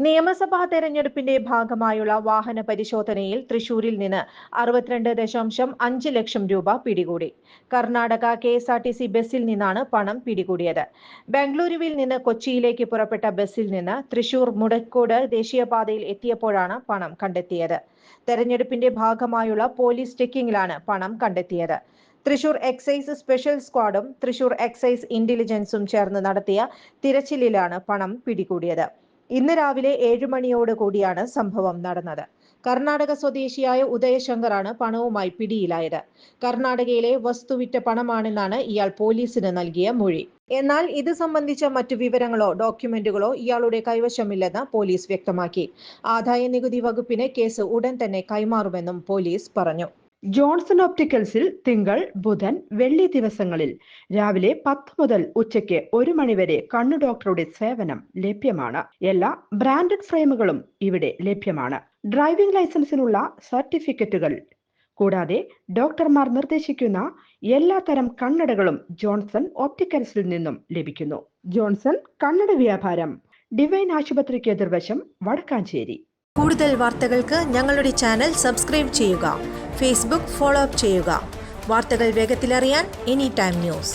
നിയമസഭാ തെരഞ്ഞെടുപ്പിന്റെ ഭാഗമായുള്ള വാഹന പരിശോധനയിൽ തൃശൂരിൽ നിന്ന് 62.5 ലക്ഷം രൂപ പിടികൂടി. കർണാടക KSRTC ബസ്സിൽ നിന്നാണ് പണം പിടികൂടിയത്. ബംഗളൂരുവിൽ നിന്ന് കൊച്ചിയിലേക്ക് പുറപ്പെട്ട ബസ്സിൽ നിന്ന് തൃശൂർ മുടക്കോട് ദേശീയപാതയിൽ എത്തിയപ്പോഴാണ് പണം കണ്ടെത്തിയത്. തെരഞ്ഞെടുപ്പിന്റെ ഭാഗമായുള്ള പോലീസ് ചെക്കിങ്ങിലാണ് പണം കണ്ടെത്തിയത്. തൃശൂർ എക്സൈസ് സ്പെഷ്യൽ സ്ക്വാഡും തൃശൂർ എക്സൈസ് ഇന്റലിജൻസും ചേർന്ന് നടത്തിയ തിരച്ചിലിലാണ് പണം പിടികൂടിയത്. ഇന്ന് രാവിലെ 7 മണിയോട് കൂടിയാണ് സംഭവം നടന്നത്. കർണാടക സ്വദേശിയായ ഉദയശങ്കറാണ് പണവുമായി പിടിയിലായത്. കർണാടകയിലെ വസ്തുവിറ്റ പണമാണെന്നാണ് ഇയാൾ പോലീസിന് നൽകിയ മൊഴി. എന്നാൽ ഇത് സംബന്ധിച്ച മറ്റു വിവരങ്ങളോ ഡോക്യുമെന്റുകളോ ഇയാളുടെ കൈവശമില്ലെന്ന് പോലീസ് വ്യക്തമാക്കി. ആദായനികുതി വകുപ്പിന് കേസ് ഉടൻ തന്നെ കൈമാറുമെന്നും പോലീസ് പറഞ്ഞു. ജോൺസൺ ഒപ്റ്റിക്കൽസിൽ തിങ്കൾ, ബുധൻ, വെള്ളി ദിവസങ്ങളിൽ രാവിലെ 10 മുതൽ ഉച്ചയ്ക്ക് 1 മണിവരെ കണ്ണു ഡോക്ടറുടെ സേവനം ലഭ്യമാണ്. എല്ലാ ബ്രാൻഡഡ് ഫ്രെയിമുകളും ഇവിടെ ലഭ്യമാണ്. ഡ്രൈവിംഗ് ലൈസൻസിനുള്ള സർട്ടിഫിക്കറ്റുകൾ കൂടാതെ ഡോക്ടർമാർ നിർദ്ദേശിക്കുന്ന എല്ലാ തരം കണ്ണടകളും ജോൺസൺ ഒപ്റ്റിക്കൽസിൽ നിന്നും ലഭിക്കുന്നു. ജോൺസൺ കണ്ണട വ്യാപാരം, ഡിവൈൻ ആശുപത്രിക്ക് എതിർവശം, വടക്കാഞ്ചേരി. കൂടുതൽ വാർത്തകൾക്ക് ഞങ്ങളുടെ ചാനൽ സബ്സ്ക്രൈബ് ചെയ്യുക. ഫേസ്ബുക്ക് ഫോളോ അപ്പ് ചെയ്യുക. വാർത്തകൾ വേഗത്തിലറിയാൻ എനി ടൈം ന്യൂസ്.